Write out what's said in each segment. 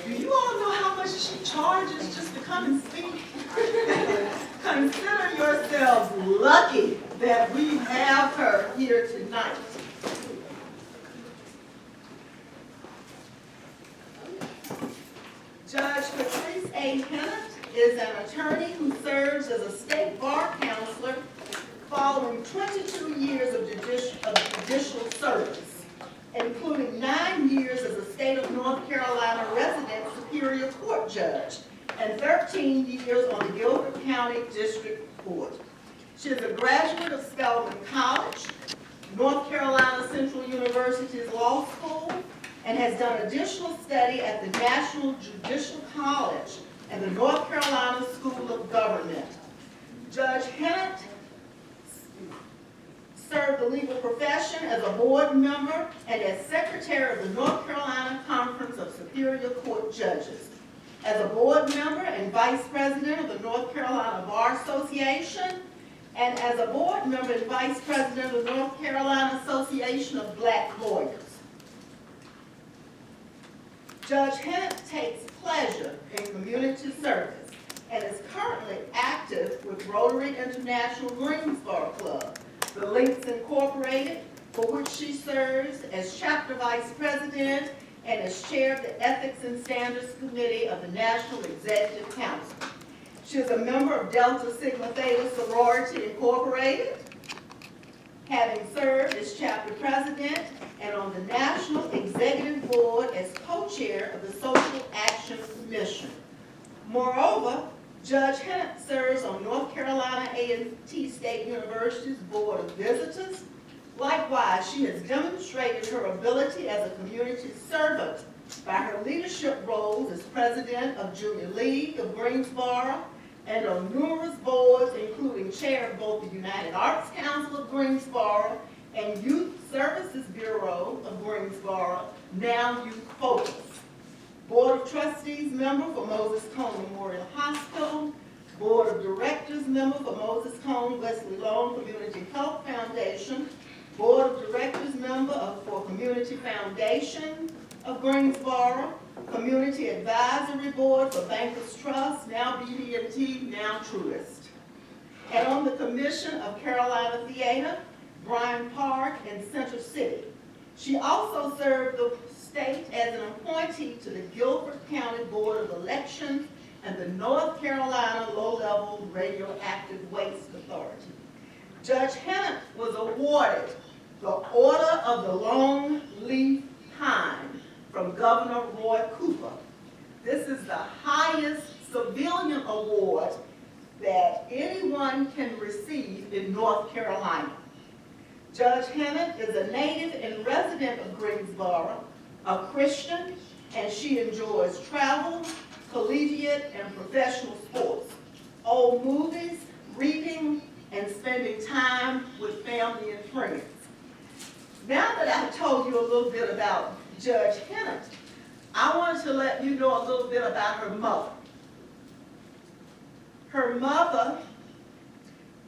Do you all know how much she charges just to come and speak? Consider yourselves lucky that we have her here tonight. Judge Patrice A. Hinnant is an attorney who serves as a state bar counselor following 22 years of judicial service, including 9 years as a state of North Carolina resident Superior Court judge and 13 years on the Guilford County District Court. She is a graduate of Selma College, North Carolina Central University's Law School, and has done additional study at the National Judicial College and the North Carolina School of Government. Judge Hinnant served the legal profession as a board member and as secretary of the North Carolina Conference of Superior Court Judges. As a board member and vice president of the North Carolina Bar Association, and as a board member and vice president of the North Carolina Association of Black Lawyers. Judge Hinnant takes pleasure in community service and is currently active with Rotary International Greensboro Club, the Links Incorporated, for which she serves as chapter vice president and as chair of the Ethics and Standards Committee of the National Executive Council. She is a member of Delta Sigma Theta Sorority Incorporated, having served as chapter president and on the National Executive Board as co-chair of the Social Action Commission. Moreover, Judge Hinnant serves on North Carolina A&T State University's Board of Visitors. Likewise, she has demonstrated her ability as a community servant by her leadership roles as president of Junior League of Greensboro and on numerous boards, including chair of both the United Arts Council of Greensboro and Youth Services Bureau of Greensboro, now Youth Focus. Board of Trustees member for Moses Cone Memorial Hospital, Board of Directors member for Moses Cone Wesley Long Community Health Foundation, Board of Directors member for Community Foundation of Greensboro, Community Advisory Board for Bankers Trust, now BB&T, now Truist. And on the Commission of Carolina Theater, Bryan Park, and Center City. She also served the state as an appointee to the Guilford County Board of Elections and the North Carolina Low-Level Radioactive Waste Authority. Judge Hinnant was awarded the Order of the Long Leaf Pine from Governor Roy Cooper. This is the highest civilian award that anyone can receive in North Carolina. Judge Hinnant is a native and resident of Greensboro, a Christian, and she enjoys travel, collegiate and professional sports, old movies, reading, and spending time with family and friends. Now that I've told you a little bit about Judge Hinnant, I wanted to let you know a little bit about her mother. Her mother,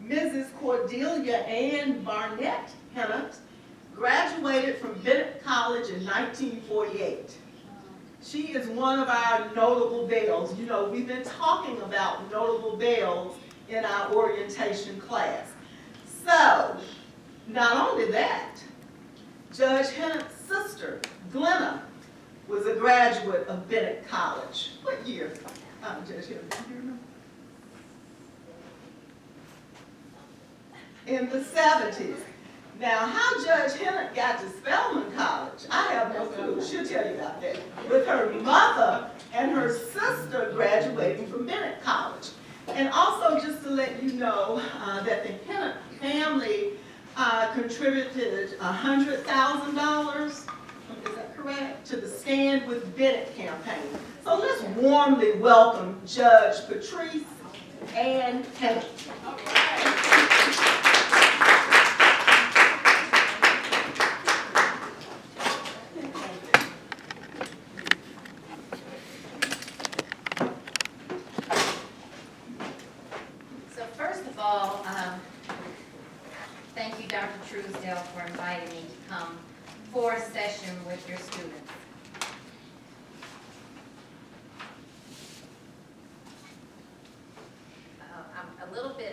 Mrs. Cordelia Ann Barnett Hinnant, graduated from Bennett College in 1948. She is one of our notable belles. You know, we've been talking about notable belles in our orientation class. So, not only that, Judge Hinnant's sister, Glenna, was a graduate of Bennett College. What year? Judge Hinnant, do you remember? In the 70s. Now, how Judge Hinnant got to Spelman College, I have no clue. She'll tell you about that. With her mother and her sister graduating from Bennett College. And also, just to let you know that the Hinnant family contributed $100,000, is that correct, to the Stand with Bennett campaign. So let's warmly welcome Judge Patrice Ann Hinnant. All right. Thank you, Dr. Truesdale, for inviting me to come for a session with your students.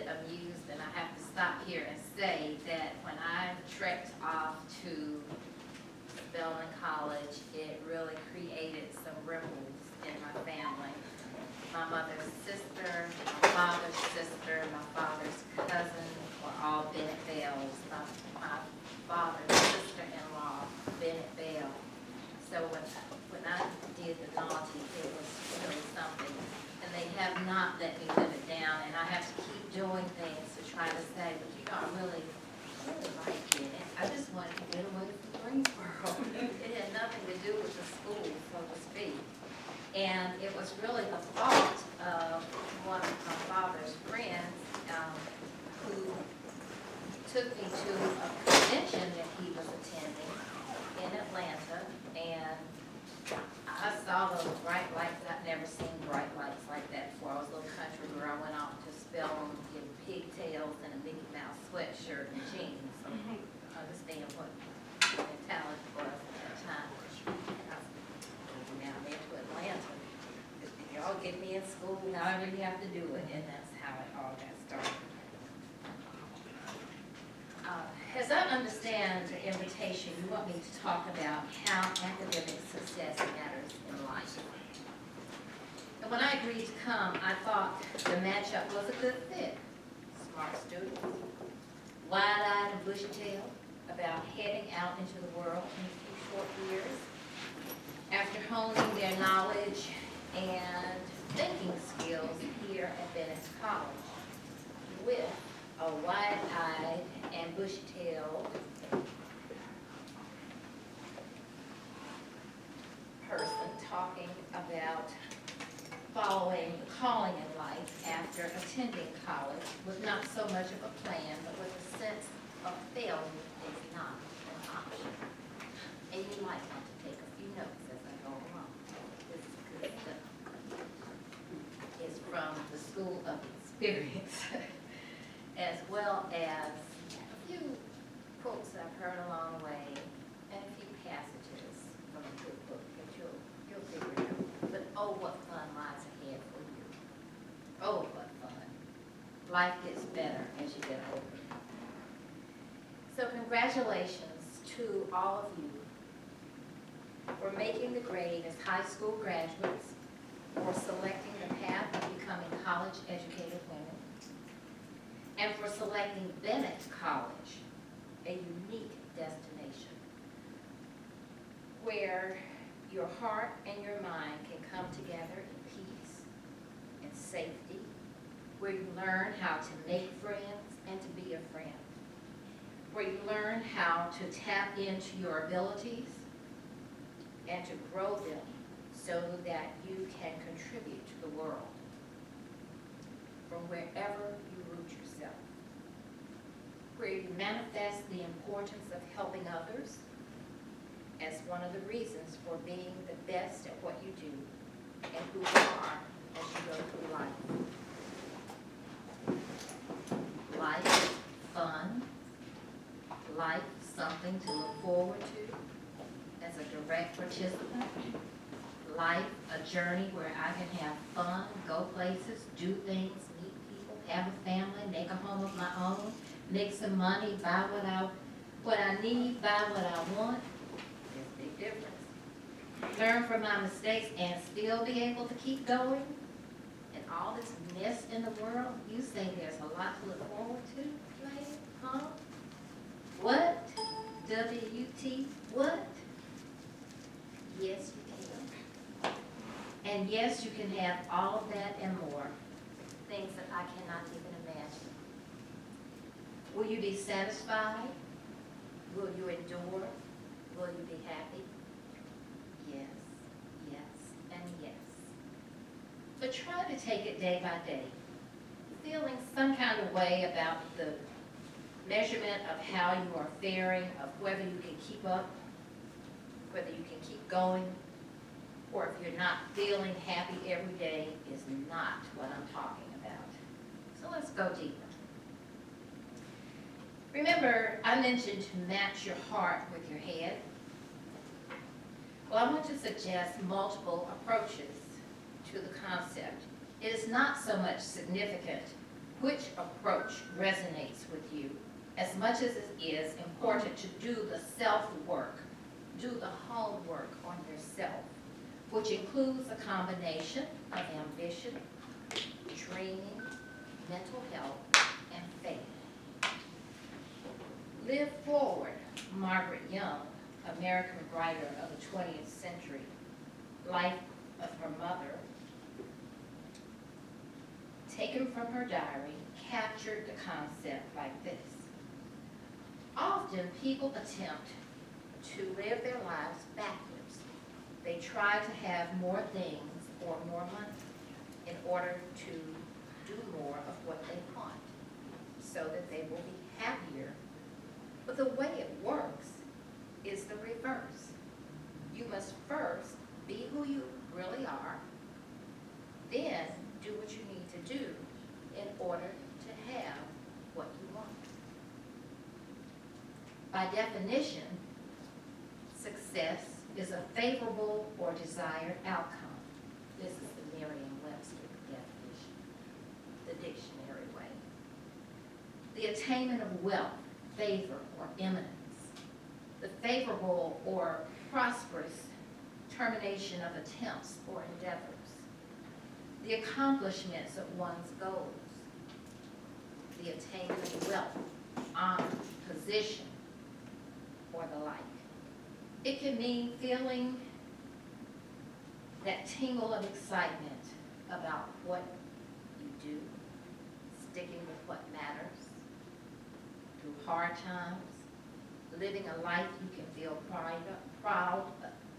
bit amused, and I have to stop here and say that when I trekked off to Bennett College, it really created some ripples in my family. My mother's sister, my father's sister, my father's cousin were all Bennett Bells. My father's sister-in-law, Bennett Bell. So when I did the naughty, it was really something. And they have not let me live it down, and I have to keep doing things to try to say, but you know, I really like Bennett. I just wanted to get away from Greensboro. It had nothing to do with the school, so to speak. And it was really the fault of one of my father's friends who took me to a convention that he was attending in Atlanta. And I saw those bright lights. I'd never seen bright lights like that before. I was a little country where I went off to Selma in pigtails and a Mickey Mouse sweatshirt and jeans. So understand what mentality was at that time. Down there to Atlanta. Y'all get me in school, however you have to do it, and that's how it all got started. As I understand the invitation, you want me to talk about how academic success matters in life. And when I agreed to come, I thought the matchup was a good fit. Smart students, wide-eyed and bushy-tailed, about heading out into the world in a few short years. After honing their knowledge and thinking skills here at Bennett College, with a wide-eyed and bushy-tailed person talking about following the calling in life after attending college with not so much of a plan, but with a sense of failure is not an option. And you might want to take a few notes as I go along. This is good stuff. It's from the School of Experience, as well as a few quotes that I've heard along the way, and a few passages from a good book that you'll figure it out. But oh, what fun lies ahead for you. Oh, what fun. Life gets better as you get older. So congratulations to all of you for making the grade as high school graduates, for selecting the path of becoming college-educated women, and for selecting Bennett College, a unique destination where your heart and your mind can come together in peace and safety, where you learn how to make friends and to be a friend, where you learn how to tap into your abilities and to grow them so that you can contribute to the world from wherever you root yourself, where you manifest the importance of helping others as one of the reasons for being the best at what you do and who you are as you go through life. Life, fun. Life, something to look forward to as a direct participant. Life, a journey where I can have fun, go places, do things, meet people, have a family, make a home of my own, make some money, buy what I need, buy what I want. There's a big difference. Learn from my mistakes and still be able to keep going. And all this mess in the world, you say there's a lot to look forward to, lady? Huh? What? W-U-T? What? Yes, you can. And yes, you can have all of that and more. Things that I cannot even imagine. Will you be satisfied? Will you endure? Will you be happy? Yes, yes, and yes. But try to take it day by day. Feeling some kind of way about the measurement of how you are faring, of whether you can keep up, whether you can keep going, or if you're not feeling happy every day is not what I'm talking about. So let's go deeper. Remember, I mentioned to match your heart with your head. Well, I want to suggest multiple approaches to the concept. It is not so much significant Which approach resonates with you as much as it is important to do the self-work, do the homework on yourself, which includes a combination of ambition, dreaming, mental health, and faith. Live Forward, Margaret Young, American writer of the 20th century, life of her mother, taken from her diary, captured the concept like this. Often people attempt to live their lives backwards. They try to have more things or more money in order to do more of what they want so that they will be happier. But the way it works is the reverse. You must first be who you really are, then do what you need to do in order to have what you want. By definition, success is a favorable or desired outcome. This is the Merriam-Webster definition, the dictionary way. The attainment of wealth, favor, or eminence. The favorable or prosperous termination of attempts or endeavors. The accomplishments of one's goals. The attainment of wealth, honor, position, or the like. It can mean feeling that tingle of excitement about what you do, sticking with what matters, through hard times, living a life you can feel proud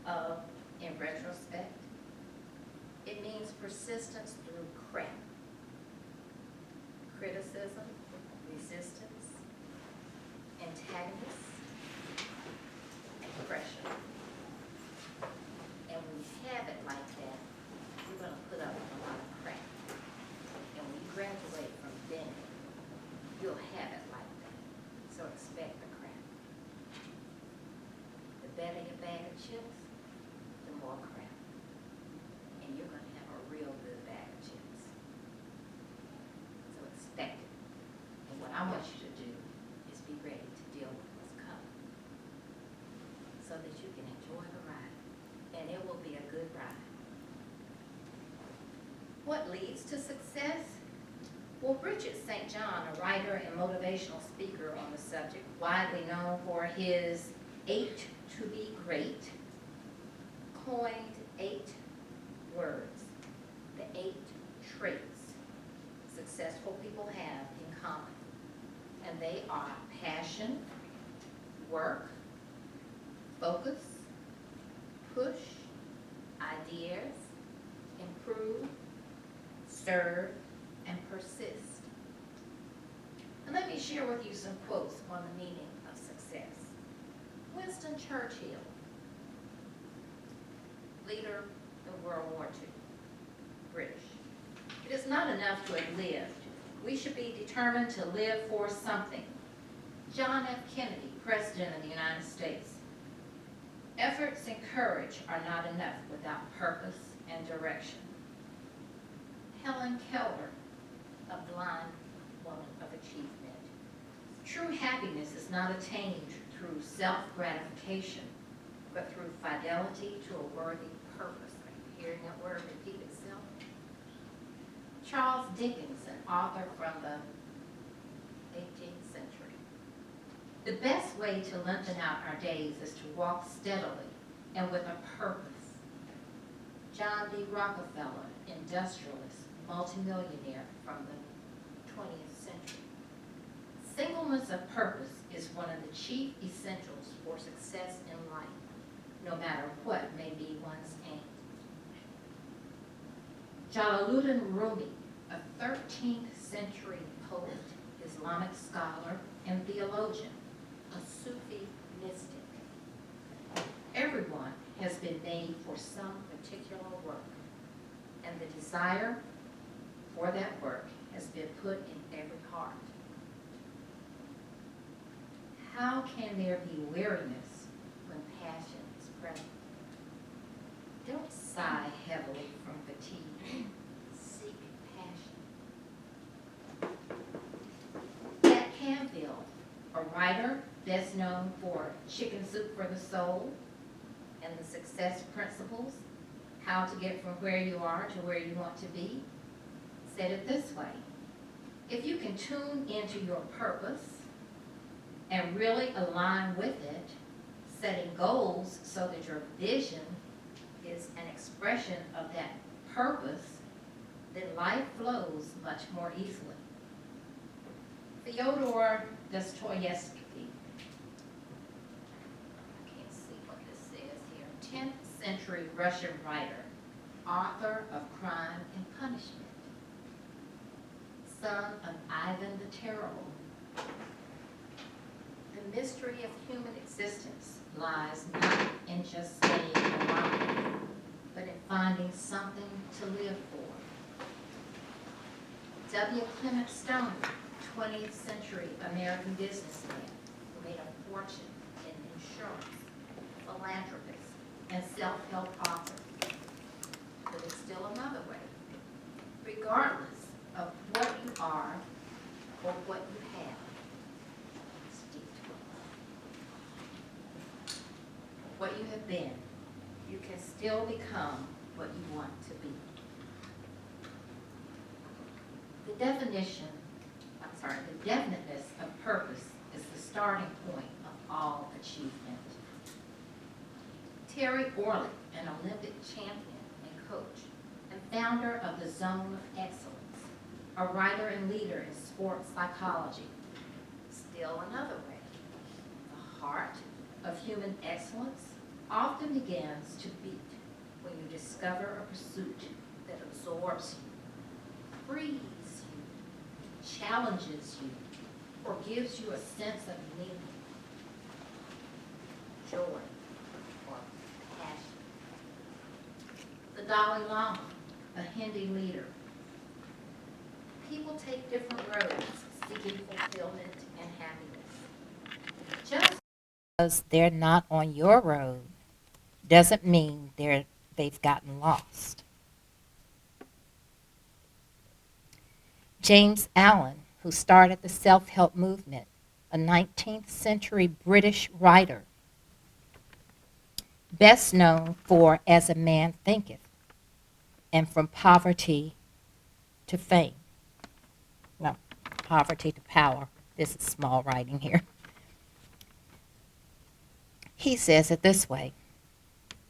of in retrospect. It means persistence through criticism, resistance, antagonists, pressure. And when you have it like that, you're going to put up with a lot of crap. And when you graduate from Bennett, you'll have it like that. So expect the crap. The better your bag of chips, the more crap. And you're going to have a real good bag of chips. So expect it. And what I want you to do is be ready to deal with what's coming, so that you can enjoy the ride, and it will be a good ride. What leads to success? Well, Richard St. John, a writer and motivational speaker on the subject, widely known for his 8 to be great, coined 8 words, the 8 traits successful people have in common. And they are passion, work, focus, push, ideas, improve, serve, and persist. And let me share with you some quotes on the meaning of success. Winston Churchill, leader of World War II, British. It is not enough to have lived. We should be determined to live for something. John F. Kennedy, President of the United States. Efforts and courage are not enough without purpose and direction. Helen Keller, a blind woman of achievement. True happiness is not attained through self-gratification, but through fidelity to a worthy purpose. Are you hearing that word repeat itself? Charles Dickens, an author from the 18th century. The best way to lengthen out our days is to walk steadily and with a purpose. John D. Rockefeller, industrialist, multimillionaire from the 20th century. Singleness of purpose is one of the chief essentials for success in life, no matter what may be one's aim. Jalaluddin Rumi, a 13th century poet, Islamic scholar, and theologian, a Sufi mystic. Everyone has been made for some particular work, and the desire for that work has been put in every heart. How can there be weariness when passion is present? Don't sigh heavily from fatigue. Seek passion. writer best known for Chicken Soup for the Soul and the Success Principles, How to Get from Where You Are to Where You Want to Be, said it this way: if you can tune into your purpose and really align with it, setting goals so that your vision is an expression of that purpose, then life flows much more easily. Fyodor Dostoevsky, I can't see what this says here, 10th century Russian writer, author of Crime and Punishment, son of Ivan the Terrible. The mystery of human existence lies not in just staying alive, but in finding something to live for. W. Clement Stone, 20th century American businessman who made a fortune in insurance, philanthropist, and self-help author. But it's still another way. Regardless of what you are or what you have, what you have been, you can still become what you want to be. The definiteness of purpose is the starting point of all achievement. Terry Orlick, an Olympic champion and coach, and founder of the Zone of Excellence, a writer and leader in sports psychology. Still another way. The heart of human excellence often begins to beat when you discover a pursuit that absorbs you, frees you, challenges you, or gives you a sense of meaning, joy, or passion. The Dalai Lama, a Hindi leader. People take different roads seeking fulfillment and happiness. Just because they're not on your road doesn't mean they've gotten lost. James Allen, who started the self-help movement, a 19th century British writer, best known for As a Man Thinketh and From Poverty to Fame. No, Poverty to Power. This is small writing here. He says it this way: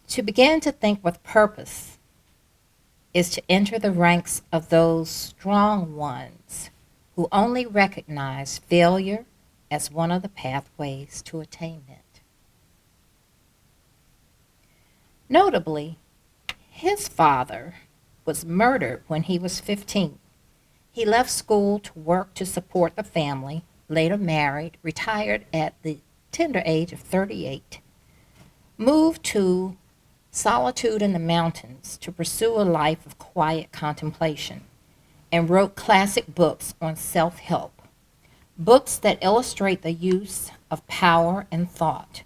to begin to think with purpose is to enter the ranks of those strong ones who only recognize failure as one of the pathways to attainment. Notably, his father was murdered when he was 15. He left school to work to support the family, later married, retired at the tender age of 38, moved to solitude in the mountains to pursue a life of quiet contemplation, and wrote classic books on self-help, books that illustrate the use of power and thought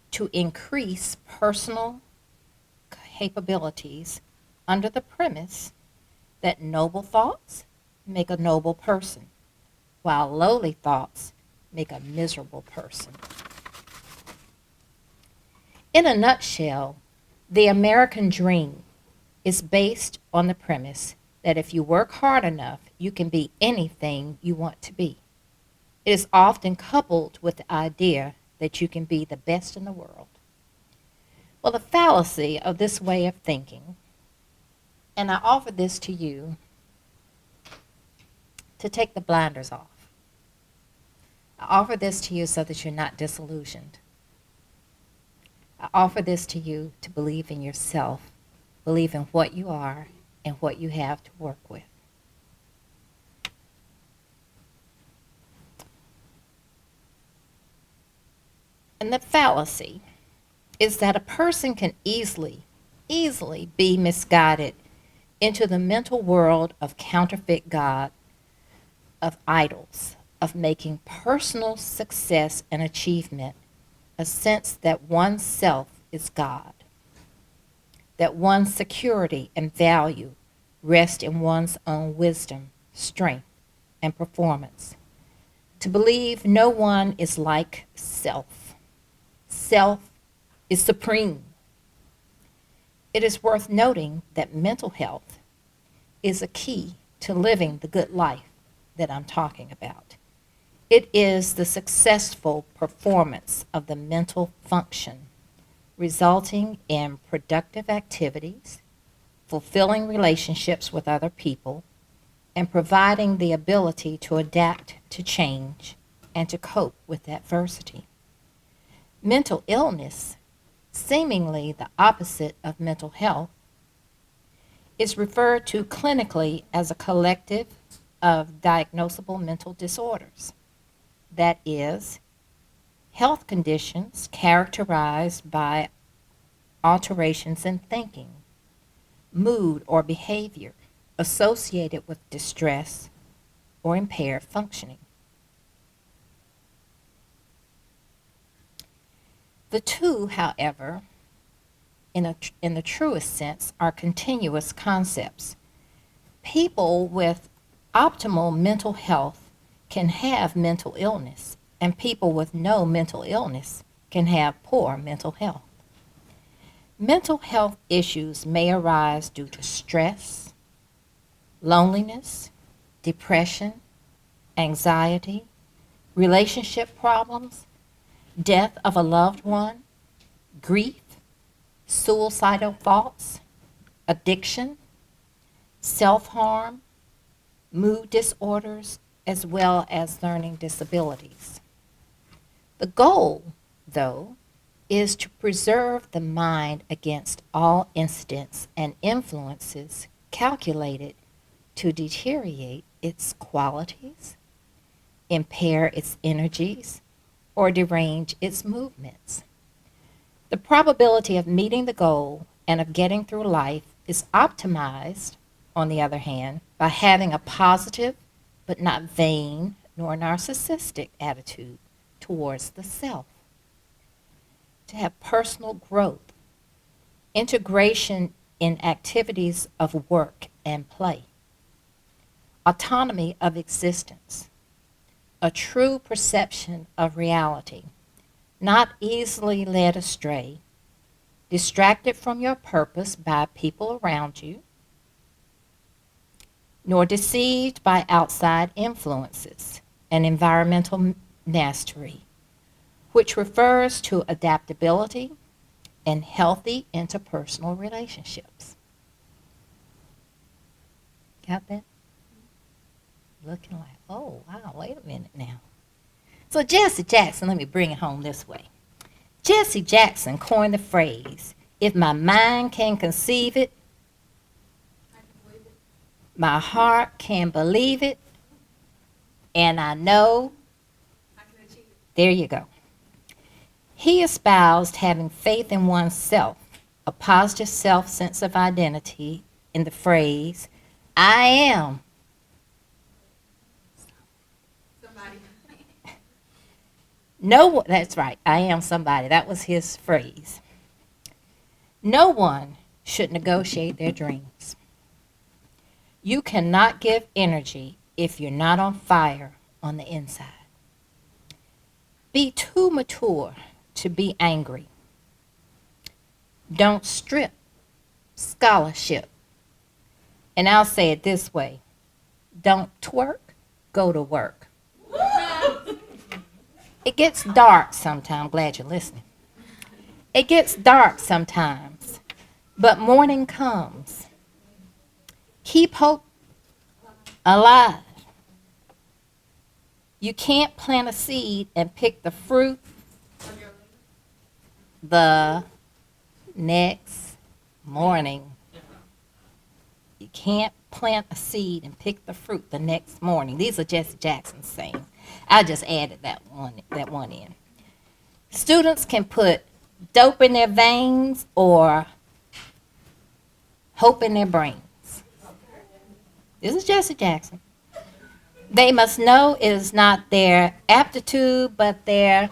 to increase personal capabilities under the premise that noble thoughts make a noble person, while lowly thoughts make a miserable person. In a nutshell, the American dream is based on the premise that if you work hard enough, you can be anything you want to be. It is often coupled with the idea that you can be the best in the world. Well, the fallacy of this way of thinking, and I offer this to you to take the blinders off. I offer this to you so that you're not disillusioned. I offer this to you to believe in yourself, believe in what you are and what you have to work with. And the fallacy is that a person can easily be misguided into the mental world of counterfeit God, of idols, of making personal success and achievement a sense that oneself is God, that one's security and value rest in one's own wisdom, strength, and performance. to believe no one is like self. Self is supreme. It is worth noting that mental health is a key to living the good life that I'm talking about. It is the successful performance of the mental function, resulting in productive activities, fulfilling relationships with other people, and providing the ability to adapt to change and to cope with adversity. Mental illness, seemingly the opposite of mental health, is referred to clinically as a collective of diagnosable mental disorders. That is, health conditions characterized by alterations in thinking, mood, or behavior associated with distress or impaired functioning. The two, however, in the truest sense, are continuous concepts. People with optimal mental health can have mental illness, and people with no mental illness can have poor mental health. Mental health issues may arise due to stress, loneliness, depression, anxiety, relationship problems, death of a loved one, grief, suicidal thoughts, addiction, self-harm, mood disorders, as well as learning disabilities. The goal, though, is to preserve the mind against all incidents and influences calculated to deteriorate its qualities, impair its energies, or derange its movements. The probability of meeting the goal and of getting through life is optimized, on the other hand, by having a positive but not vain nor narcissistic attitude towards the self. To have personal growth, integration in activities of work and play, autonomy of existence, a true perception of reality, not easily led astray, distracted from your purpose by people around you, nor deceived by outside influences, and environmental mastery, which refers to adaptability and healthy interpersonal relationships. Got that? Looking like, oh, wow, wait a minute now. So Jesse Jackson, let me bring it home this way. Jesse Jackson coined the phrase, if my mind can conceive it, my heart can believe it, and I know, there you go. He espoused having faith in oneself, a positive self-sense of identity in the phrase, I am. No one, that's right, I am somebody. That was his phrase. No one should negotiate their dreams. You cannot give energy if you're not on fire on the inside. Be too mature to be angry. Don't strip scholarship. And I'll say it this way. Don't twerk, go to work. It gets dark sometimes. Glad you're listening. It gets dark sometimes, but morning comes. Keep hope alive. You can't plant a seed and pick the fruit the next morning. You can't plant a seed and pick the fruit the next morning. These are Jesse Jackson's saying. I just added that one in. Students can put dope in their veins or hope in their brains. This is Jesse Jackson. They must know it is not their aptitude, but their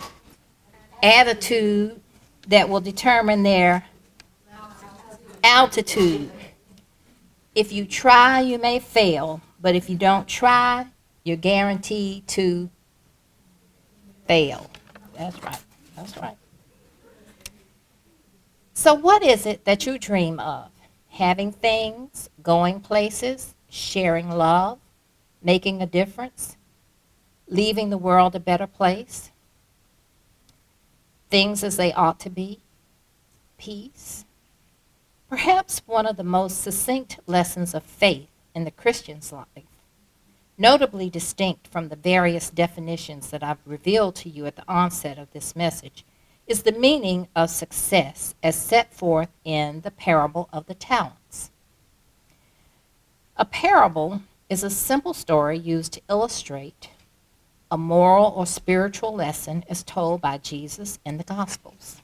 attitude that will determine their altitude. If you try, you may fail, but if you don't try, you're guaranteed to fail. That's right. That's right. So what is it that you dream of? Having things, going places, sharing love, making a difference, leaving the world a better place, things as they ought to be, peace. Perhaps one of the most succinct lessons of faith in the Christian's life, notably distinct from the various definitions that I've revealed to you at the onset of this message, is the meaning of success as set forth in the parable of the talents. A parable is a simple story used to illustrate a moral or spiritual lesson as told by Jesus in the Gospels.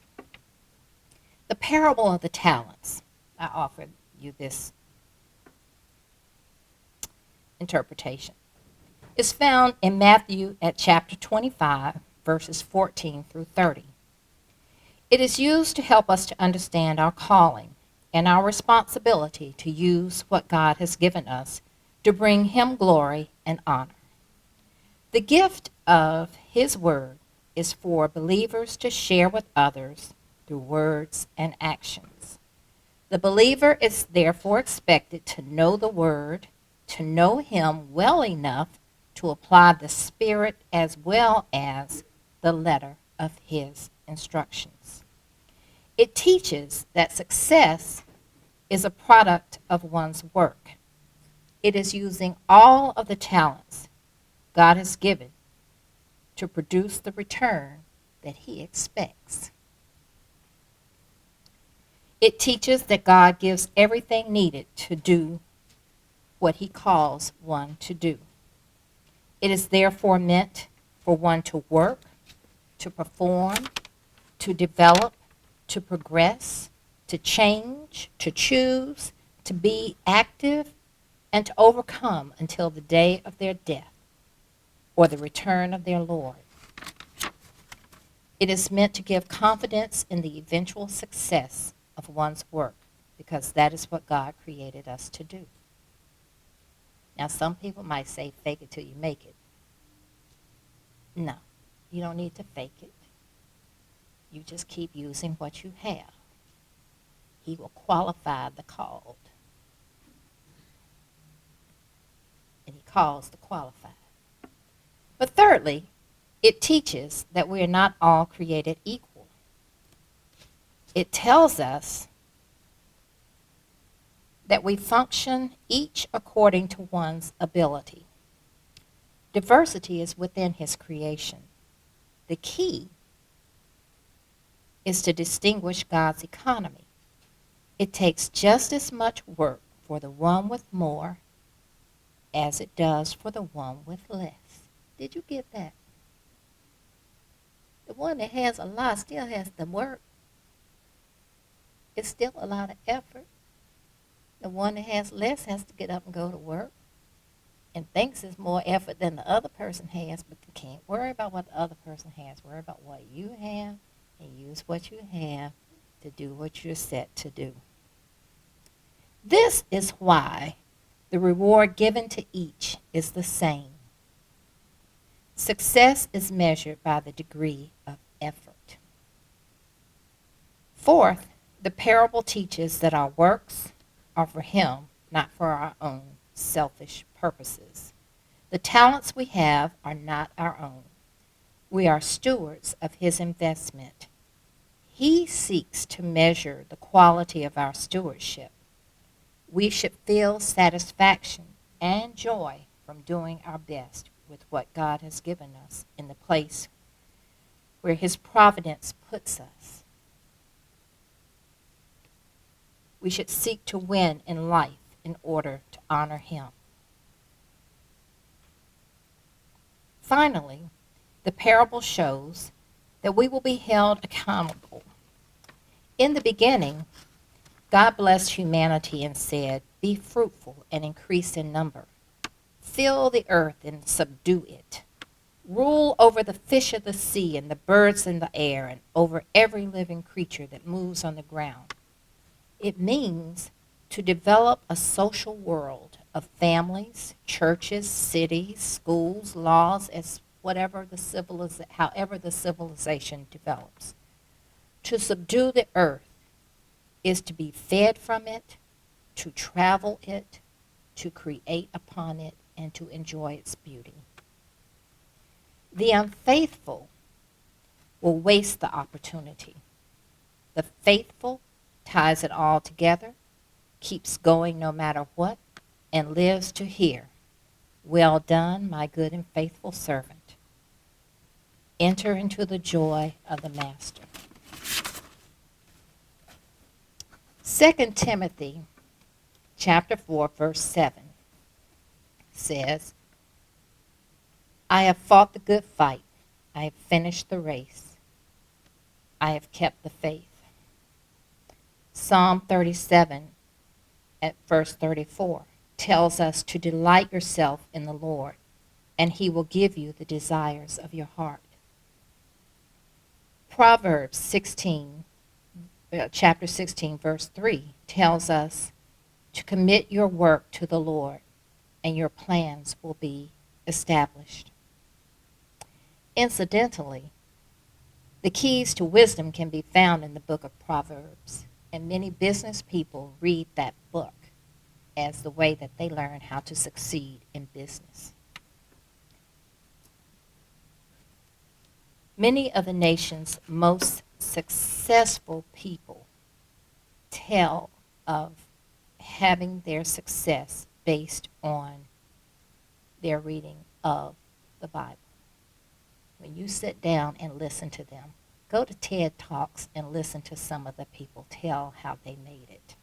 The parable of the talents, I offered you this interpretation, is found in Matthew at chapter 25, verses 14 through 30. It is used to help us to understand our calling and our responsibility to use what God has given us to bring Him glory and honor. The gift of His Word is for believers to share with others through words and actions. The believer is therefore expected to know the Word, to know Him well enough to apply the Spirit as well as the letter of His instructions. It teaches that success is a product of one's work. It is using all of the talents God has given to produce the return that He expects. It teaches that God gives everything needed to do what He calls one to do. It is therefore meant for one to work, to perform, to develop, to progress, to change, to choose, to be active, and to overcome until the day of their death or the return of their Lord. It is meant to give confidence in the eventual success of one's work, because that is what God created us to do. Now, some people might say, fake it till you make it. No, you don't need to fake it. You just keep using what you have. He will qualify the called. And He calls the qualified. But thirdly, it teaches that we are not all created equal. It tells us that we function each according to one's ability. Diversity is within His creation. The key is to distinguish God's economy. It takes just as much work for the one with more as it does for the one with less. Did you get that? The one that has a lot still has to work. It's still a lot of effort. The one that has less has to get up and go to work and thinks it's more effort than the other person has, but you can't worry about what the other person has. Worry about what you have and use what you have to do what you're set to do. This is why the reward given to each is the same. Success is measured by the degree of effort. Fourth, the parable teaches that our works are for Him, not for our own selfish purposes. The talents we have are not our own. We are stewards of His investment. He seeks to measure the quality of our stewardship. We should feel satisfaction and joy from doing our best with what God has given us in the place where His providence puts us. We should seek to win in life in order to honor Him. Finally, the parable shows that we will be held accountable. In the beginning, God blessed humanity and said, "Be fruitful and increase in number. Fill the earth and subdue it. Rule over the fish of the sea and the birds in the air and over every living creature that moves on the ground." It means to develop a social world of families, churches, cities, schools, laws, as however the civilization develops. To subdue the earth is to be fed from it, to travel it, to create upon it, and to enjoy its beauty. The unfaithful will waste the opportunity. The faithful ties it all together, keeps going no matter what, and lives to hear, "Well done, my good and faithful servant. Enter into the joy of the master." 2 Timothy chapter 4, verse 7 says, "I have fought the good fight. I have finished the race. I have kept the faith." Psalm 37 at verse 34 tells us to delight yourself in the Lord, and he will give you the desires of your heart. Proverbs chapter 16, verse 3 tells us to commit your work to the Lord, and your plans will be established. Incidentally, the keys to wisdom can be found in the book of Proverbs, and many business people read that book as the way that they learn how to succeed in business. Many of the nation's most successful people tell of having their success based on their reading of the Bible. When you sit down and listen to them, go to TED Talks and listen to some of the people tell how they made it.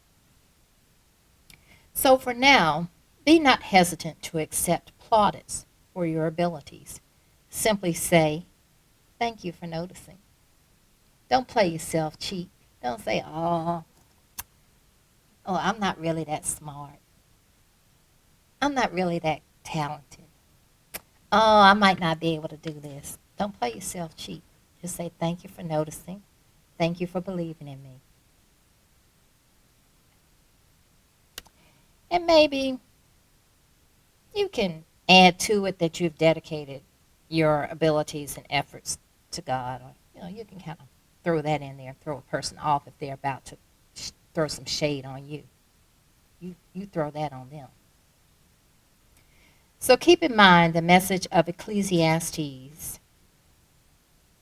So for now, be not hesitant to accept plaudits for your abilities. Simply say, "Thank you for noticing." Don't play yourself cheap. Don't say, oh, I'm not really that smart. I'm not really that talented. Oh, I might not be able to do this. Don't play yourself cheap. Just say, "Thank you for noticing. Thank you for believing in me." And maybe you can add to it that you've dedicated your abilities and efforts to God. Or, you can kind of throw that in there and throw a person off if they're about to throw some shade on you. You throw that on them. So keep in mind the message of Ecclesiastes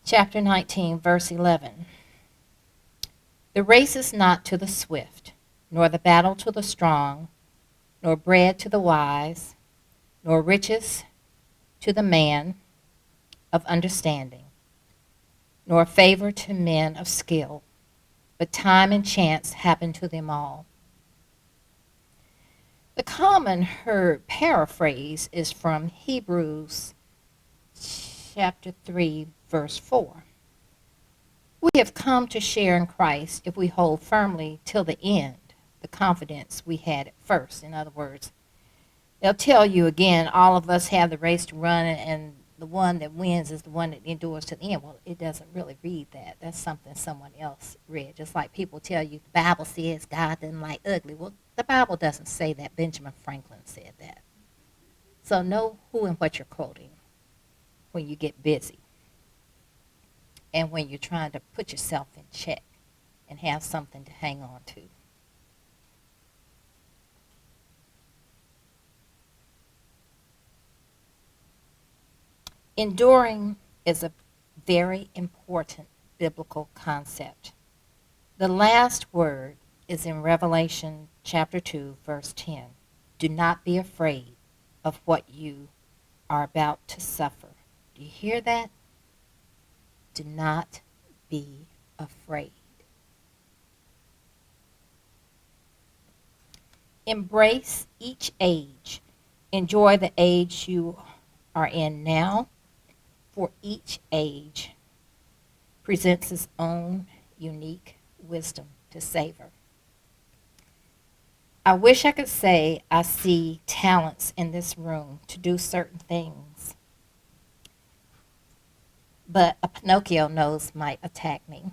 chapter 19, verse 11. "The race is not to the swift, nor the battle to the strong, nor bread to the wise, nor riches to the man of understanding, nor favor to men of skill, but time and chance happen to them all." The common heard paraphrase is from Hebrews chapter 3, verse 4. "We have come to share in Christ if we hold firmly till the end the confidence we had at first." In other words, they'll tell you again, all of us have the race to run, and the one that wins is the one that endures to the end. Well, it doesn't really read that. That's something someone else read. Just like people tell you the Bible says God doesn't like ugly. Well, the Bible doesn't say that. Benjamin Franklin said that. So know who and what you're quoting when you get busy and when you're trying to put yourself in check and have something to hang on to. Enduring is a very important biblical concept. The last word is in Revelation chapter 2, verse 10. "Do not be afraid of what you are about to suffer." Do you hear that? Do not be afraid. Embrace each age. Enjoy the age you are in now, for each age presents its own unique wisdom to savor. I wish I could say I see talents in this room to do certain things, but a Pinocchio nose might attack me.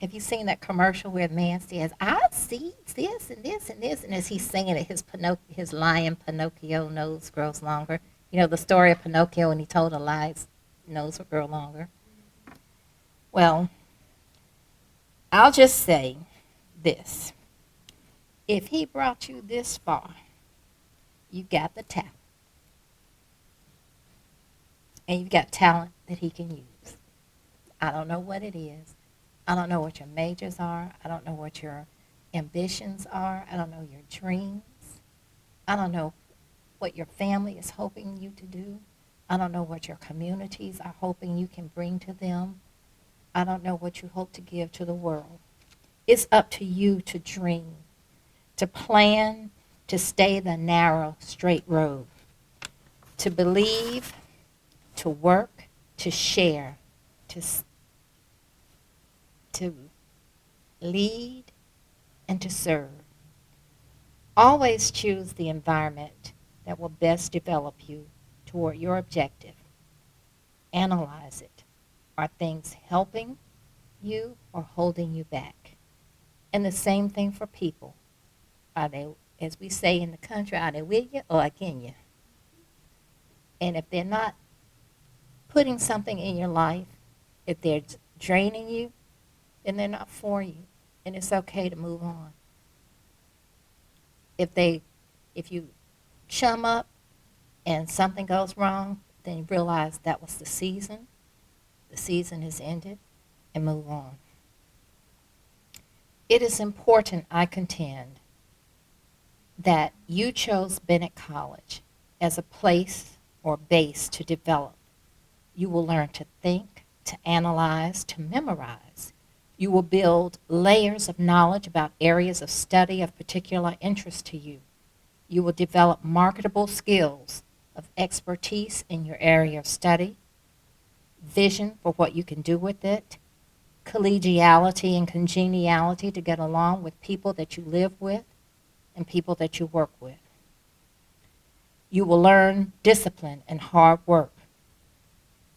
Have you seen that commercial where the man says, "I see this and this and this," and as he's singing it, his lion Pinocchio nose grows longer? You know the story of Pinocchio, and he told a lie, his nose would grow longer. Well, I'll just say this. If he brought you this far, you got the talent. And you've got talent that he can use. I don't know what it is. I don't know what your majors are. I don't know what your ambitions are. I don't know your dreams. I don't know what your family is hoping you to do. I don't know what your communities are hoping you can bring to them. I don't know what you hope to give to the world. It's up to you to dream, to plan, to stay the narrow, straight road, to believe, to work, to share, to lead, and to serve. Always choose the environment that will best develop you toward your objective. Analyze it. Are things helping you or holding you back? And the same thing for people. Are they, as we say in the country, are they with you or against you? And if they're not putting something in your life, if they're draining you, then they're not for you. And it's okay to move on. If you chum up and something goes wrong, then you realize that was the season has ended, and move on. It is important, I contend, that you chose Bennett College as a place or base to develop. You will learn to think, to analyze, to memorize. You will build layers of knowledge about areas of study of particular interest to you. You will develop marketable skills of expertise in your area of study, vision for what you can do with it, collegiality and congeniality to get along with people that you live with and people that you work with. You will learn discipline and hard work.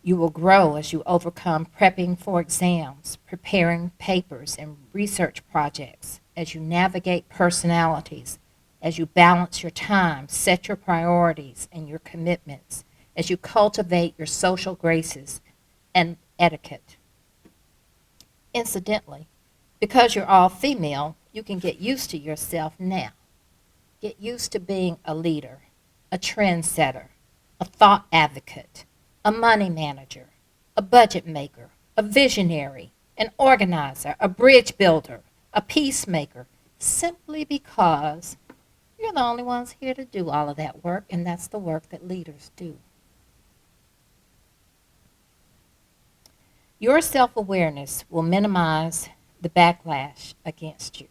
You will grow as you overcome prepping for exams, preparing papers and research projects, as you navigate personalities, as you balance your time, set your priorities and your commitments, as you cultivate your social graces and etiquette. Incidentally, because you're all female, you can get used to yourself now. Get used to being a leader, a trendsetter, a thought advocate, a money manager, a budget maker, a visionary, an organizer, a bridge builder, a peacemaker, simply because you're the only ones here to do all of that work, and that's the work that leaders do. Your self-awareness will minimize the backlash against you.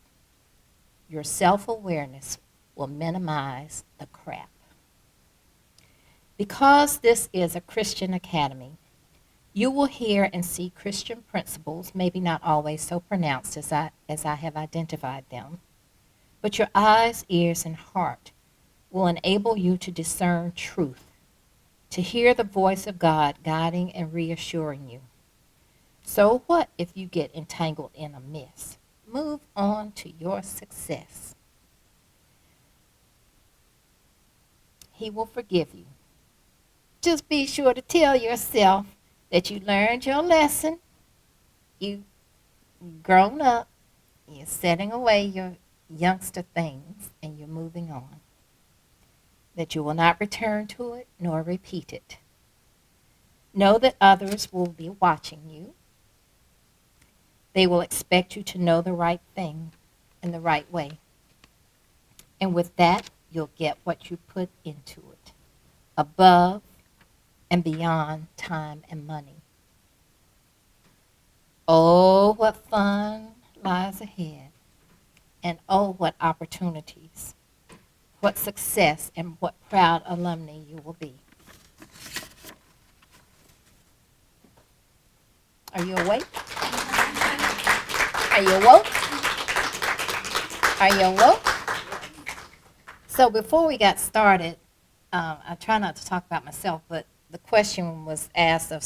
Your self-awareness will minimize the crap. Because this is a Christian academy, you will hear and see Christian principles, maybe not always so pronounced as I have identified them, but your eyes, ears, and heart will enable you to discern truth, to hear the voice of God guiding and reassuring you. So what if you get entangled in a mess? Move on to your success. He will forgive you. Just be sure to tell yourself that you learned your lesson, you've grown up, you're setting away your youngster things, and you're moving on. That you will not return to it nor repeat it. Know that others will be watching you. They will expect you to know the right thing in the right way. And with that, you'll get what you put into it, above and beyond time and money. Oh, what fun lies ahead. And oh, what opportunities, what success, and what proud alumni you will be. Are you awake? Are you awoke? Are you awoke? So before we got started, I try not to talk about myself, but the question was asked of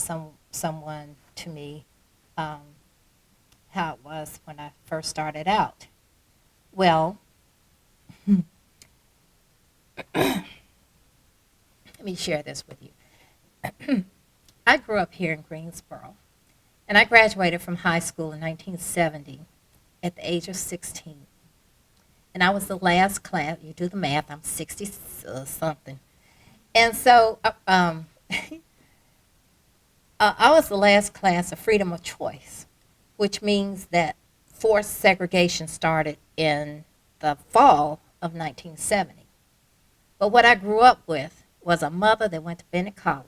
someone to me, how it was when I first started out. Well, Let me share this with you. I grew up here in Greensboro, and I graduated from high school in 1970 at the age of 16. And I was the last class. You do the math, I'm 60 something. And so I was the last class of freedom of choice, which means that forced segregation started in the fall of 1970. But what I grew up with was a mother that went to Bennett College.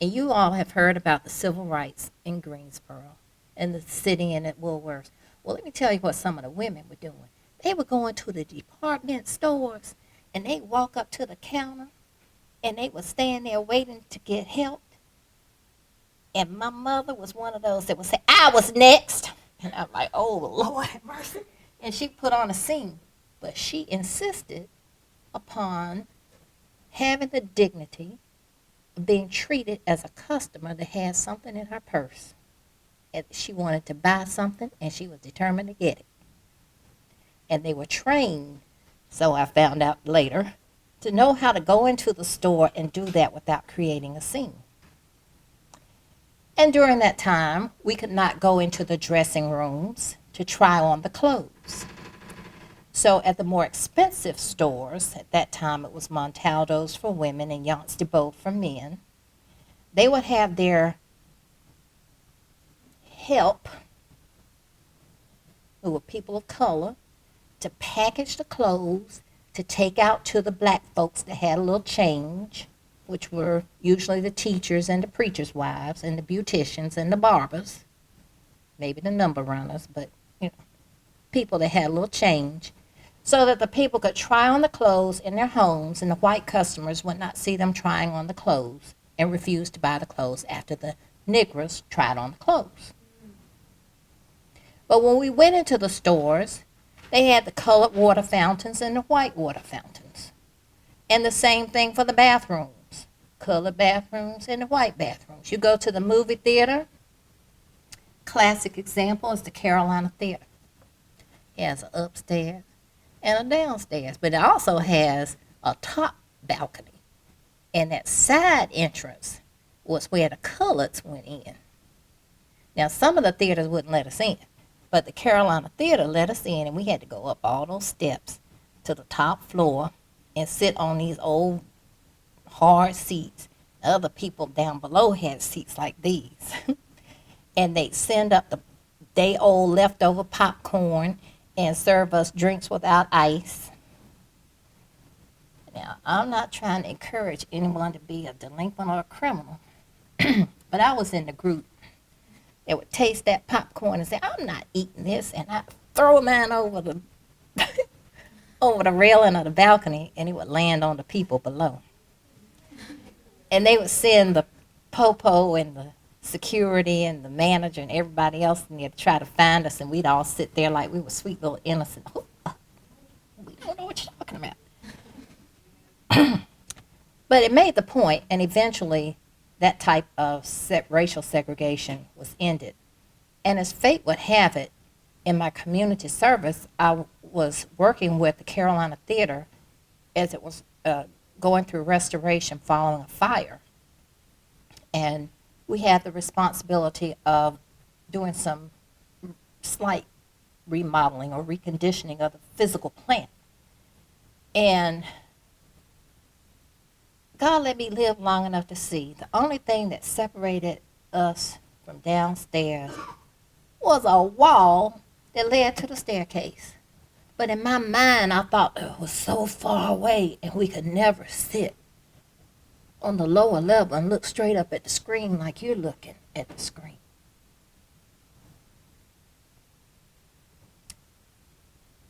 And you all have heard about the civil rights in Greensboro and the sitting in at Woolworths. Well, let me tell you what some of the women were doing. They were going to the department stores, and they'd walk up to the counter, and they would stand there waiting to get help. And my mother was one of those that would say, I was next. And I'm like, oh, Lord have mercy. And she put on a scene. But she insisted upon having the dignity of being treated as a customer that had something in her purse. And she wanted to buy something, and she was determined to get it. And they were trained, so I found out later, to know how to go into the store and do that without creating a scene. And during that time, we could not go into the dressing rooms to try on the clothes. So at the more expensive stores, at that time it was Montaldo's for women and Yance de Beau for men, they would have their help, who were people of color, to package the clothes, to take out to the black folks that had a little change, which were usually the teachers and the preachers' wives and the beauticians and the barbers, maybe the number runners, but people that had a little change, so that the people could try on the clothes in their homes and the white customers would not see them trying on the clothes and refuse to buy the clothes after the Negroes tried on the clothes. But when we went into the stores, they had the colored water fountains and the white water fountains. And the same thing for the bathrooms, colored bathrooms and the white bathrooms. You go to the movie theater, classic example is the Carolina Theater. It has an upstairs and a downstairs, but it also has a top balcony. And that side entrance was where the coloreds went in. Now, some of the theaters wouldn't let us in, but the Carolina Theater let us in, and we had to go up all those steps to the top floor and sit on these old hard seats. Other people down below had seats like these. And they'd send up the day-old leftover popcorn and serve us drinks without ice. Now, I'm not trying to encourage anyone to be a delinquent or a criminal, but I was in the group that would taste that popcorn and say, I'm not eating this, and I'd throw mine over the over the railing of the balcony, and it would land on the people below. And they would send the popo and the security and the manager and everybody else in there to try to find us, and we'd all sit there like we were sweet little innocent. We don't know what you're talking about. But it made the point, and eventually that type of racial segregation was ended. And as fate would have it, in my community service, I was working with the Carolina Theater as it was going through restoration following a fire. And we had the responsibility of doing some slight remodeling or reconditioning of the physical plant. And God let me live long enough to see the only thing that separated us from downstairs was a wall that led to the staircase. But in my mind, I thought it was so far away and we could never sit on the lower level and look straight up at the screen like you're looking at the screen.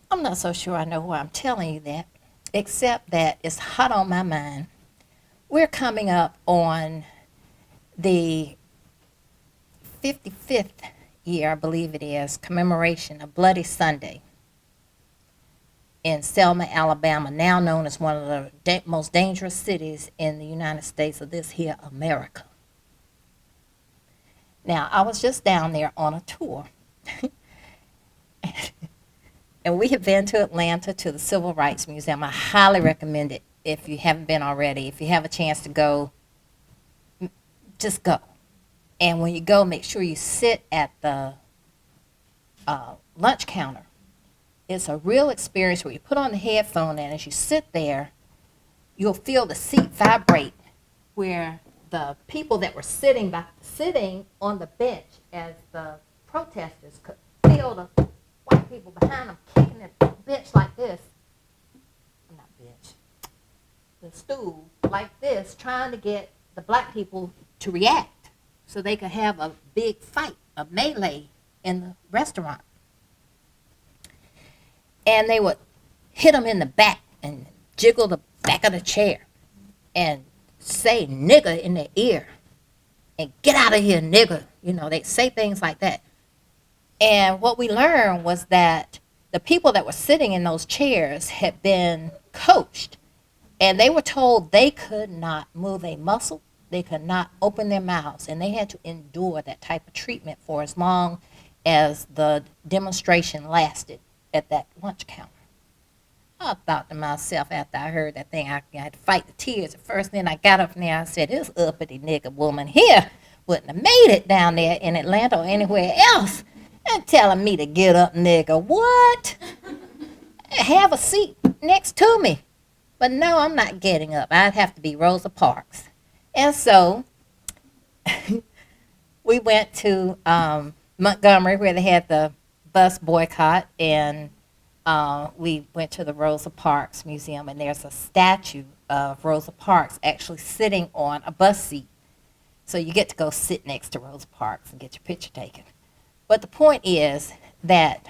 I'm not so sure I know why I'm telling you that, except that it's hot on my mind. We're coming up on the 55th year, I believe it is, commemoration of Bloody Sunday in Selma, Alabama, now known as one of the most dangerous cities in the United States of this here America. Now, I was just down there on a tour, and we have been to Atlanta to the Civil Rights Museum. I highly recommend it. if you haven't been already. If you have a chance to go, just go. And when you go, make sure you sit at the lunch counter. It's a real experience where you put on the headphone, and as you sit there, you'll feel the seat vibrate, where the people that were sitting on the bench as the protesters could feel the white people behind them kicking the bench like this. Not bench. The stool like this, trying to get the black people to react so they could have a big fight, a melee in the restaurant. And they would hit them in the back and jiggle the back of the chair and say nigger in their ear and get out of here, nigger. You know, they say things like that. And what we learned was that the people that were sitting in those chairs had been coached, and they were told they could not move a muscle, they could not open their mouths, and they had to endure that type of treatment for as long as the demonstration lasted at that lunch counter. I thought to myself after I heard that thing, I had to fight the tears at first. Then I got up there, I said, this uppity nigger woman here wouldn't have made it down there in Atlanta or anywhere else. And telling me to get up, nigga. What? Have a seat next to me. But no, I'm not getting up. I'd have to be Rosa Parks. And so we went to Montgomery, where they had the bus boycott, and we went to the Rosa Parks Museum, and there's a statue of Rosa Parks actually sitting on a bus seat. So you get to go sit next to Rosa Parks and get your picture taken. But the point is that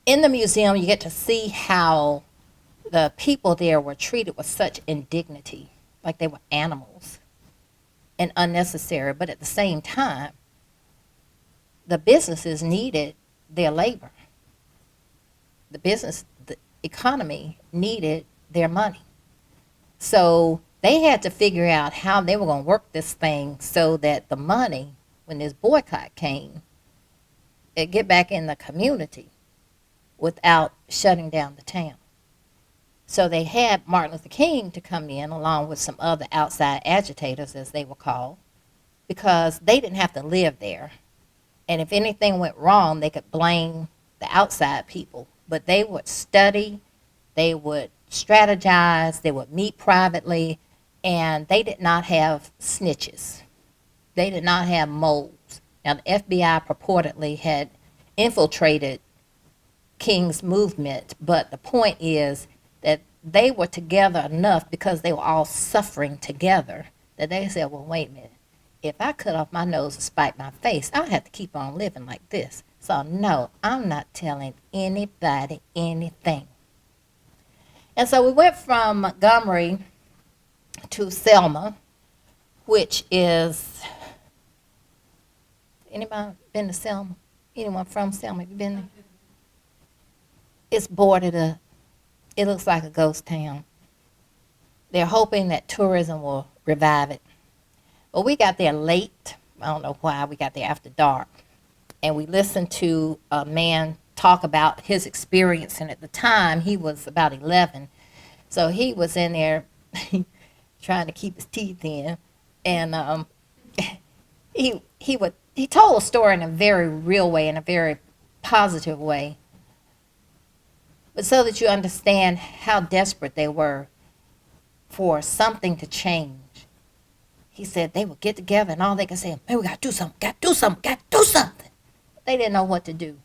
in the museum, you get to see how the people there were treated with such indignity, like they were animals and unnecessary. But at the same time, the businesses needed their labor. The economy needed their money. So they had to figure out how they were going to work this thing so that the money, when this boycott came, it get back in the community without shutting down the town. So they had Martin Luther King to come in along with some other outside agitators, as they were called, because they didn't have to live there. And if anything went wrong, they could blame the outside people. But they would study, they would strategize, they would meet privately, and they did not have snitches. They did not have moles. Now, the FBI purportedly had infiltrated King's movement, but the point is that they were together enough because they were all suffering together that they said, well, wait a minute. If I cut off my nose to spite my face, I'll have to keep on living like this. So, no, I'm not telling anybody anything. And so we went from Montgomery to Selma, which is, anybody been to Selma? Anyone from Selma? Have you been there? It's boarded up. It looks like a ghost town. They're hoping that tourism will revive it. Well, we got there late. I don't know why. We got there after dark. And we listened to a man talk about his experience. And at the time, he was about 11. So he was in there trying to keep his teeth in. And he told a story in a very real way, in a very positive way. But so that you understand how desperate they were for something to change. He said they would get together and all they could say, man, we got to do something, got to do something, got to do something. They didn't know what to do.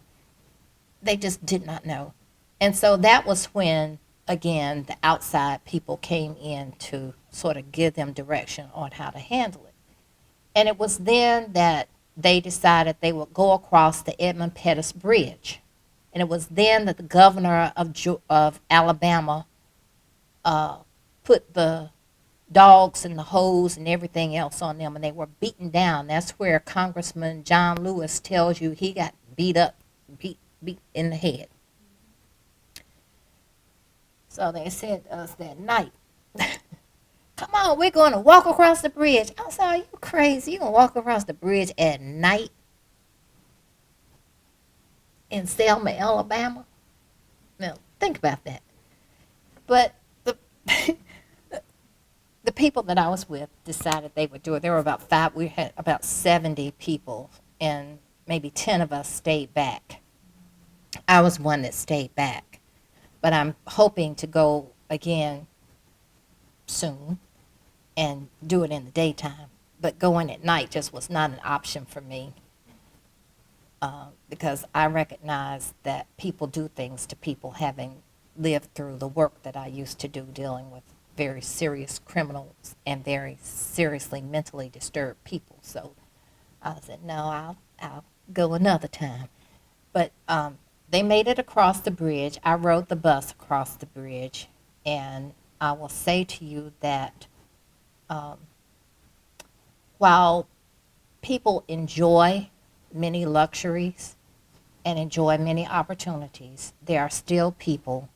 They just did not know. And so that was when, again, the outside people came in to sort of give them direction on how to handle it. And it was then that they decided they would go across the Edmund Pettus Bridge. And it was then that the governor of Alabama put the dogs and the hose and everything else on them, and they were beaten down. That's where Congressman John Lewis tells you he got beat up, beat in the head. So they said to us that night, come on, we're going to walk across the bridge. I said, are you crazy? You're going to walk across the bridge at night in Selma, Alabama? Now, think about that. But the the people that I was with decided they would do it. There were about five. We had about 70 people, and maybe 10 of us stayed back. I was one that stayed back, but I'm hoping to go again soon and do it in the daytime. But going at night just was not an option for me, because I recognize that people do things to people having lived through the work that I used to do dealing with very serious criminals and very seriously mentally disturbed people. So I said, no, I'll go another time. But they made it across the bridge. I rode the bus across the bridge, and I will say to you that while people enjoy many luxuries and enjoy many opportunities, there are still people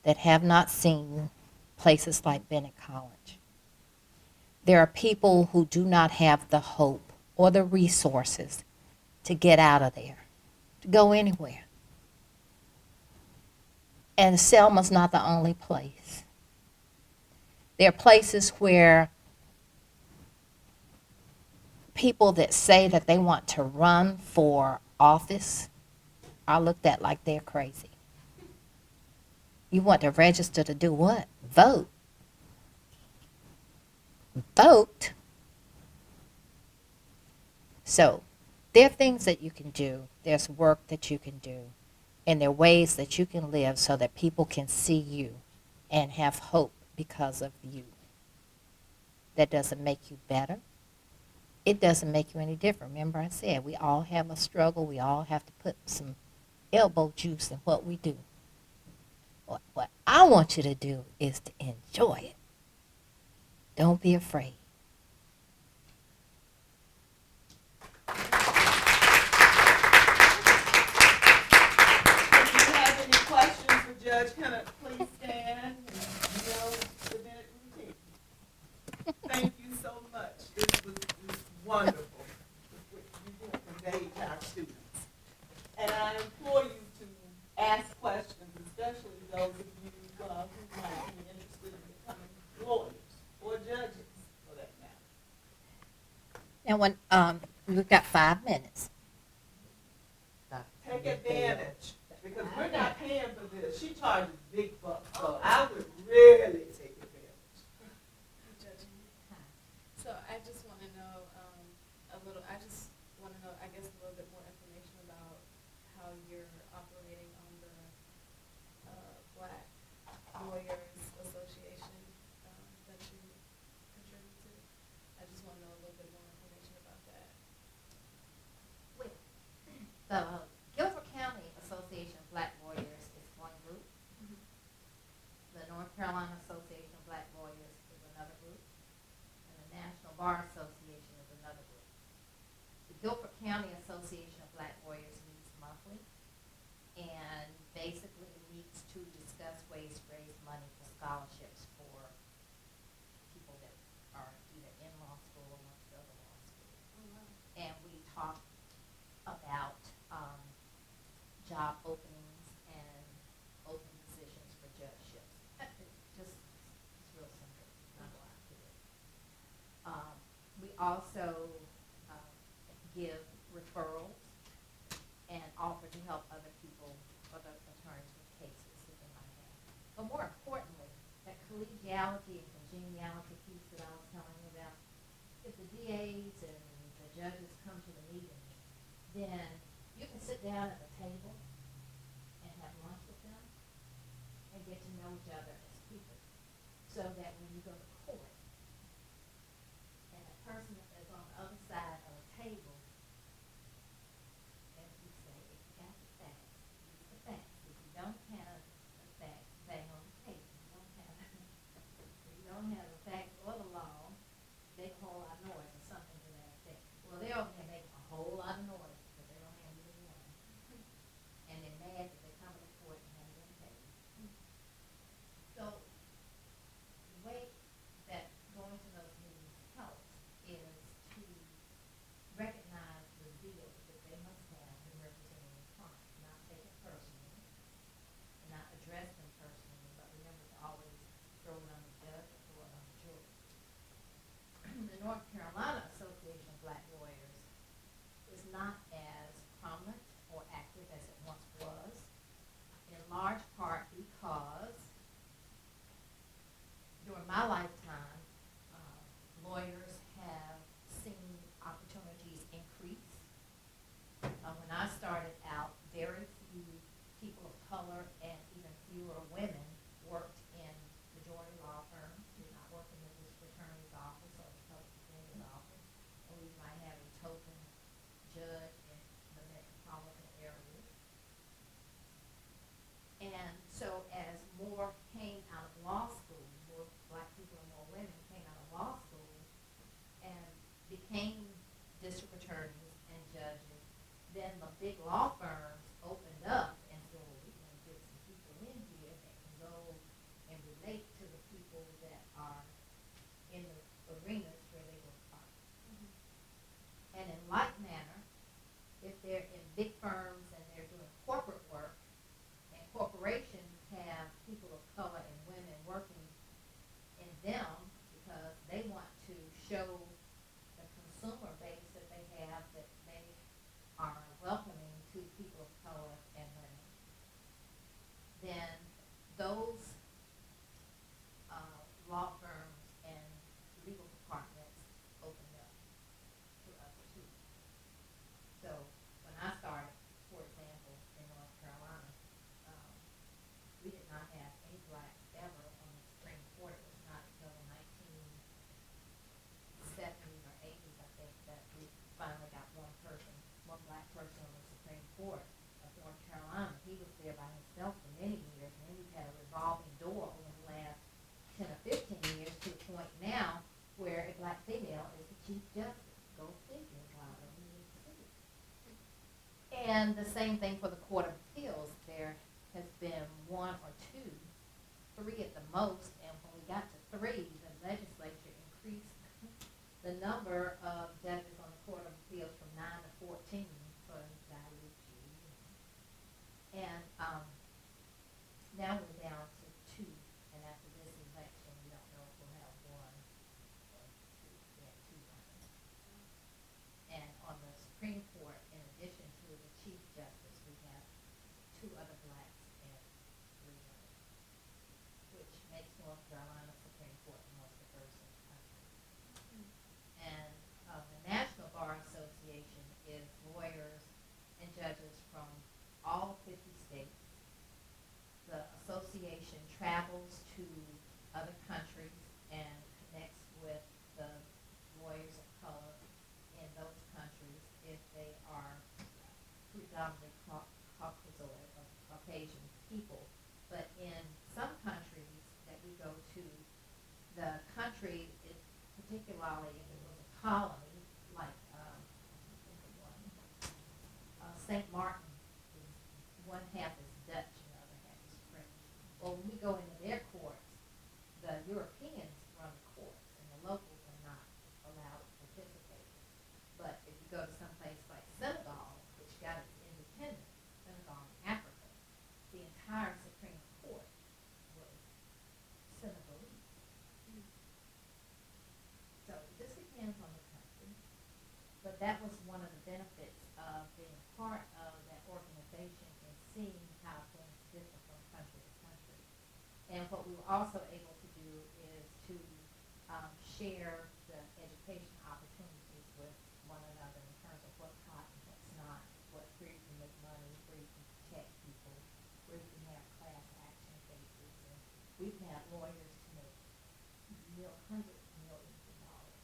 that have not seen places like Bennett College. There are people who do not have the hope or the resources to get out of there, to go anywhere. And Selma's not the only place. There are places where people that say that they want to run for office are looked at like they're crazy. You want to register to do what? Vote. Vote. So there are things that you can do. There's work that you can do. And there are ways that you can live so that people can see you and have hope because of you. That doesn't make you better. It doesn't make you any different. Remember I said, we all have a struggle. We all have to put some elbow juice in what we do. What I want you to do is to enjoy it. Don't be afraid. If you have any questions for Judge Hinnant, please stand and yell the Bennett routine. Thank you so much. This was wonderful, what you do convey to our students. And I implore you to ask questions, especially those of you who might be interested in becoming lawyers or judges, for that matter. Now, when we've got 5 minutes. Take advantage, because we're not paying for this. She charges big bucks, so I would really take advantage. So I just want to know I just want to know, I guess, a little bit more information about how you're operating on the Black Lawyers Association that you contribute to. I just want to know a little bit more information about that. The Guilford County Association of Black Lawyers is one group. Mm-hmm. The North Carolina Association of Black Lawyers is another group. And the National Bar Association is another group. The Guilford County Association of Black Lawyers meets monthly and basically meets to discuss ways to raise money for scholarships for people that are either in law school or want to go to law school. Oh, wow. And we talk about job openings and open positions for judgeships. It's real simple, not a lot to it. We also give referrals and offer to help other people, other attorneys with cases that they might have. But more importantly, that collegiality and congeniality piece that I was telling you about, if the DAs and the judges come to the meetings, then you can sit down at the table and have lunch with them and get to know each other as people, so that when you go to court and the person that's on the other side of the table, as we say, if you got the facts, use the facts. If you don't have the facts, bang on the table. If you don't have the facts or the law, make a whole lot of noise or something to that effect. Well, they all can make a whole lot of noise, but they don't have either one. And they're mad that they come to court and haven't been paid. So the way 2, 3 at the most, and when we got to 3, the legislature increased the number of judges on the Court of Appeals from 9 to 14 for value G. And now we're down to 2, and after this election, we don't know if we'll have 1 or 2. We have 2 running. And on the Supreme Court, in addition to the Chief Justice, we have 2 other blacks and 3 women, which makes North Carolina Supreme Court the most diverse in the country. And the National Bar Association is lawyers and judges from all 50 states. The association travels to other countries and connects with the lawyers of color in those countries if they are predominantly Caucasoid or Caucasian people. But in some countries that we go to, the country is particularly if it was a colony, like St. Martin, is one half is Dutch and the other half is French. Well, when we go into their courts, the Europeans run the courts and the locals are not allowed to participate. But if you go to some place like Senegal, which got its independence, Senegal in Africa, the entire Supreme Court was Senegalese. So it just depends on the country. But that was one of the benefits of being part of that organization and seeing how things differ from country to country. And what we were also able to do is to share the education opportunities with one another in terms of what's hot and what's not, where you can make money, where you can protect people, where you can have class action cases. And we can have lawyers to make hundreds of millions of dollars,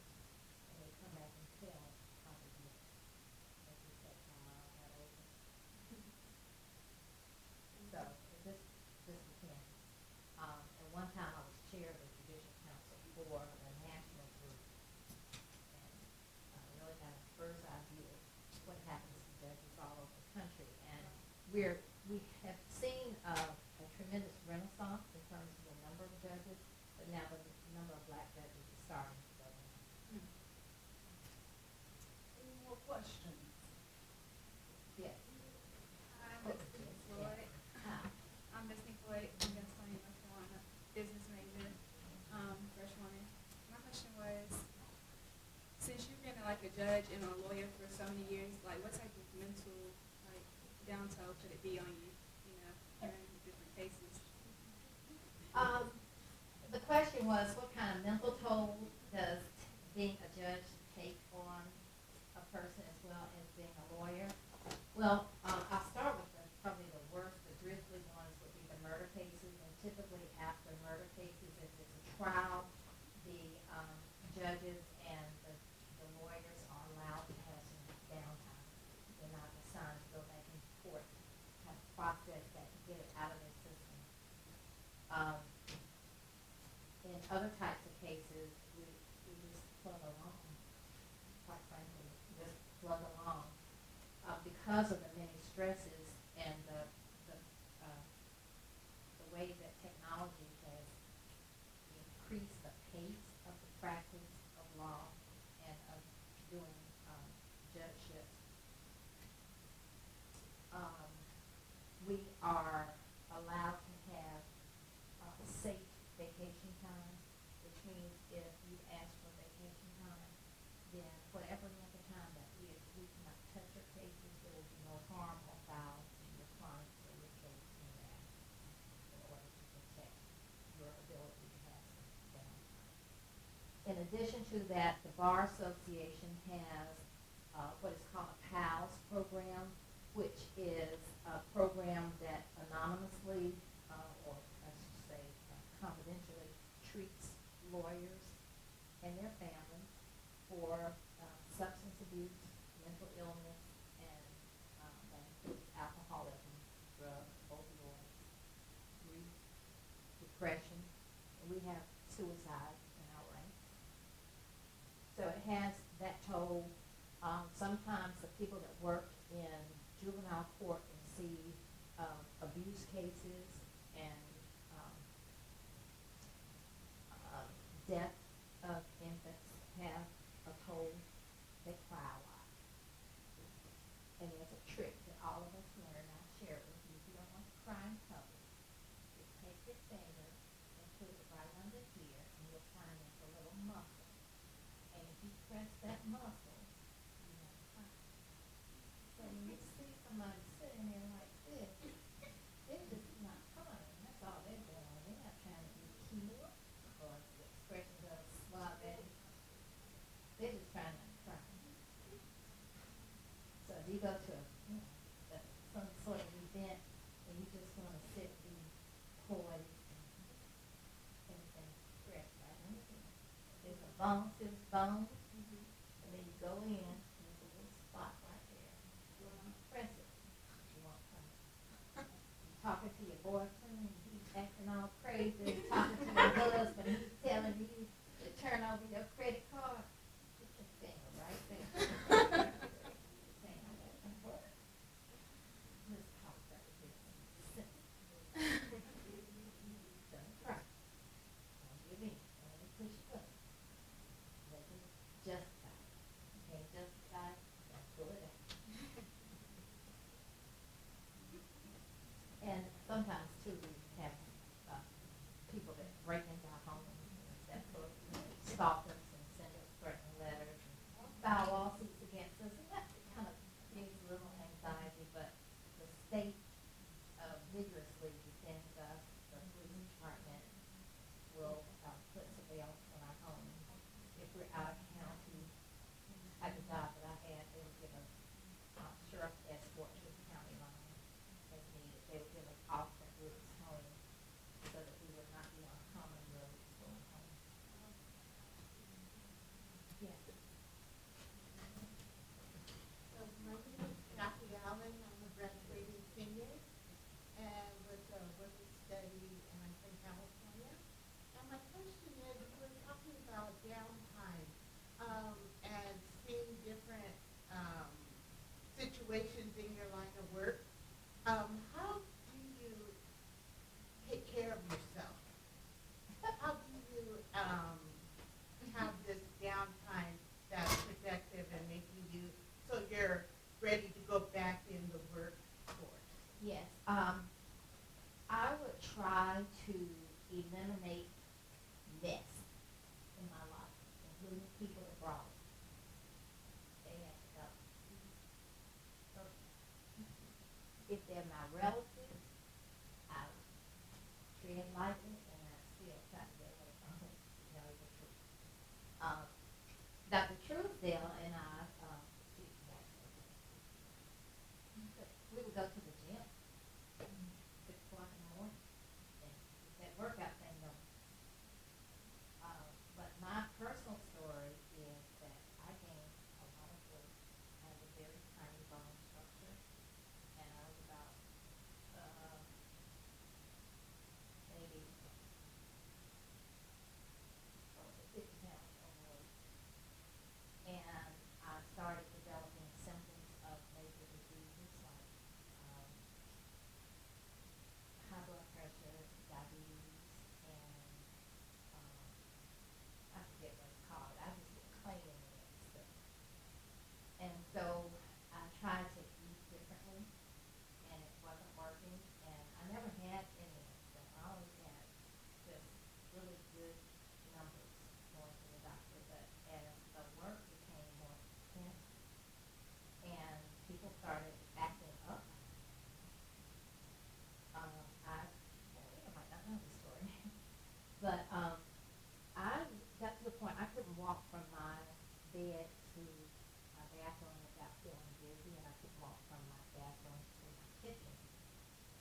and they come back and tell how they did it. And we say, that over. So it just depends. At one time, I was chair of the Judicial Council for the national group, and really got a bird's eye view of what happens to judges all over the country. And we have seen a tremendous renaissance in terms of the number of judges, but now the number of black judges is starting to go down. Any more questions? Yes. Hi, Miss Floyd. I'm Miss Floyd from Gastonia, North Carolina, business major, freshman. My question was, since you've been like a judge and a lawyer for so many years, like what type of mental down toll could it be on you, hearing different cases? The question was, what kind of mental toll does being a judge take on a person as well as being a lawyer? Well, I'll start with probably the worst, the grisly ones would be the murder cases, and typically after murder cases, if it's a trial, the judges and the lawyers are allowed to have some downtime. They're not assigned to go back in court, have to process that and get it out of their system. In other types of cases, we just plug along, quite frankly, just plug along. Because of the many stresses and the way that technology has increased the pace of the practice of law and of doing judgeships, we are allowed to have safe vacation time, which means if you ask for vacation time, then whatever length of time that is, we cannot touch your cases. There will be no harm or foul to your client or your case in that, in order to protect your ability to have some downtime. In addition to that, the Bar Association has what is called a PALS program, which is a program that anonymously, or I should say confidentially, treats lawyers and their families for substance abuse, mental illness, and that includes alcoholism, drugs, opioids, grief, depression, and we have suicide in our ranks. So it has that toll. Sometimes the people that work in juvenile court and see abuse cases and stress that muscle, you won't cry. So when you see somebody sitting there like this, they're just not crying. That's all they're doing. They're not trying to be cute or the expression of suave. They're just trying not to cry. So if you go to some sort of event and you just want to sit and be poised and express right in here. There's a bones, and then you go in and there's a little spot right there. You want to press it. You won't come. You're talking to your boyfriend and he's acting all crazy. Talking to your husband, he's telling you to turn over your credit card. Put your finger right there. Saying, I got some work. Let's talk about this. Don't cry. Don't give in. Don't let it push you up. Let it justify it. You can't justify it, don't pull it out. And sometimes too, we have people that break into our homes and that sort of thing, stalk us and send us threatening letters and file lawsuits against us, and that kind of creates a little anxiety. But the state vigorously defends us. The police department will put surveillance on our homes. If we're out of county, at the job that I had, they would give us sheriff escort to the county line as needed. They would give us alternate routes home so that we would not be on common roads going home. Yes. So my name is Kathy Allen. I'm a graduating senior and with a work study in California. And my question is, we're talking about downtime and seeing different situations in your line of work. How do you take care of yourself? How do you have this downtime that's productive and making you so you're ready to go back in the workforce? Yes. I would try to eliminate mess in my life, including people that brought it. They have to go. So if they're my relatives, I treat them lightly, and I still try to get away from it, to tell you the truth. Dr. Truesdale and I, we would go to the gym 6 o'clock in the morning and get that workout thing going. But my personal story is that I gained a lot of weight. I have a very tiny bone structure, and I was about maybe 50 pounds overweight. And I started developing symptoms of major diseases like high blood pressure, diabetes, and I forget what it's called. I just get claiming it and stuff. And so I tried to eat differently, and it wasn't working. And I never had any of them. I always had just really good numbers going to the doctor. But as the work became more intense and people started acting up, you might not know this story, but I got to the point I couldn't walk from my bed to my bathroom without feeling dizzy, and I couldn't walk from my bathroom to my kitchen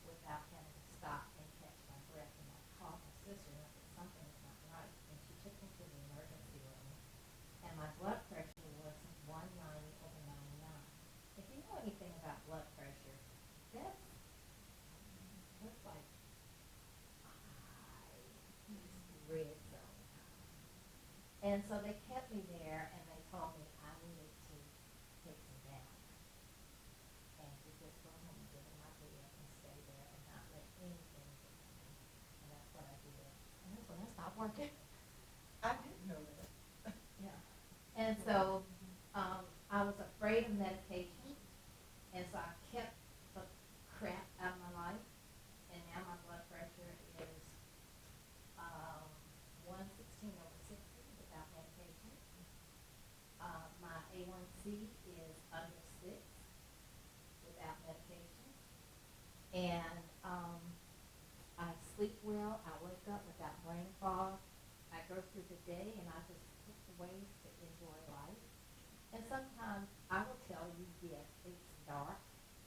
without having to stop and catch my breath. And I called my sister and I said, something is not right. And she took me to the emergency room, and my blood pressure was 190/99. If you know anything about blood pressure, that's like high, red zone high. And so they kept me there, and they told me I needed to take some downtime and to just go home and get in my bed and stay there and not let anything get to me. And that's what I did. And that's when I stopped working. I didn't know that. Yeah. And so I was afraid of medication, and so I kept the crap out of my life. And now my blood pressure is 116/60 without medication. A1C is under 6 without medication. And I sleep well. I wake up without brain fog. I go through the day and I just look for ways to enjoy life. And sometimes I will tell you, yes, it's dark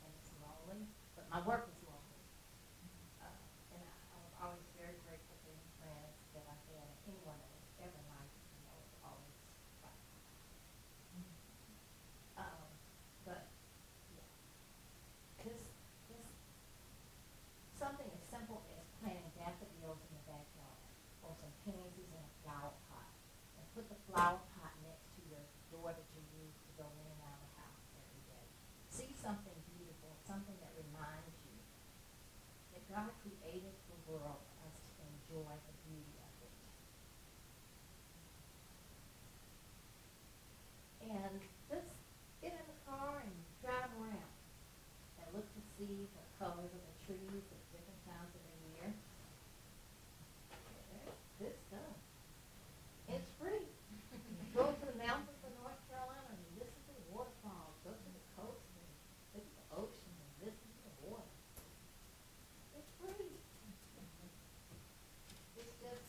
and it's lonely, but my work is lonely. And I was always very grateful for any friends that I had, and anyone that was ever nice to me. I was always like, but yeah, just something as simple as planting daffodils in the backyard, or some pansies in a flower pot, and put the flower pot next to your door that you use to go in and out of the house every day. See something beautiful, something that reminds you that God created the world for us to enjoy the beauty of it. And just get in the car and drive around and look to see the colors of the trees at different times of the year. There's good stuff. It's free. Go to the mountains of North Carolina and listen to the waterfalls. Go to the coast and look at the ocean and listen to the water. It's free. It's just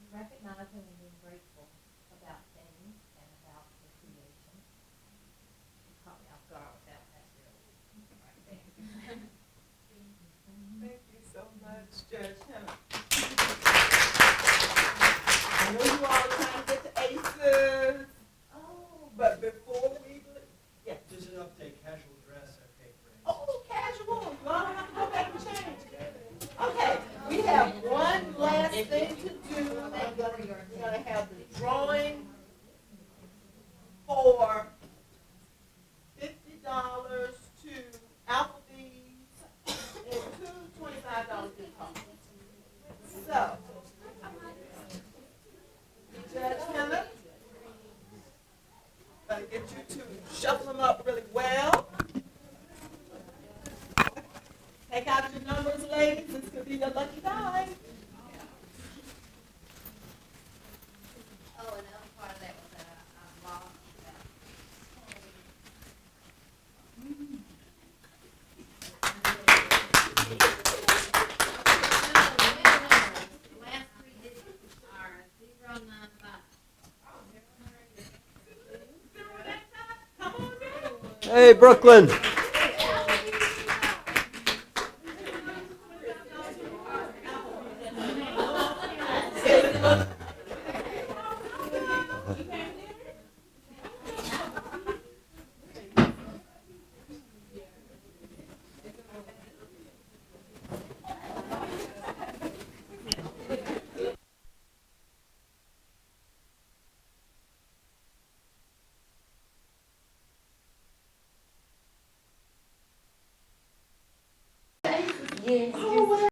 recognizing and being grateful about things and about the creation. You caught me off guard with that. That's really right there. Thank you so much, Judge Hinnant. I know you all are trying to get to ACEs, but before we, yes. Just an update, casual dress, okay, great. Oh, casual, you all don't have to go back and change. Okay, we have one last thing to do. We're gonna have the drawing for $50 to Applebee's and two $25 gift cards. So, Judge Hinnant, gotta get you to shuffle them up really well. Take out your numbers, ladies. This could be your lucky die. Oh, another part of that was that I lost that. Last 3 digits are 095. Come on down. Hey, Brooklyn. Yes.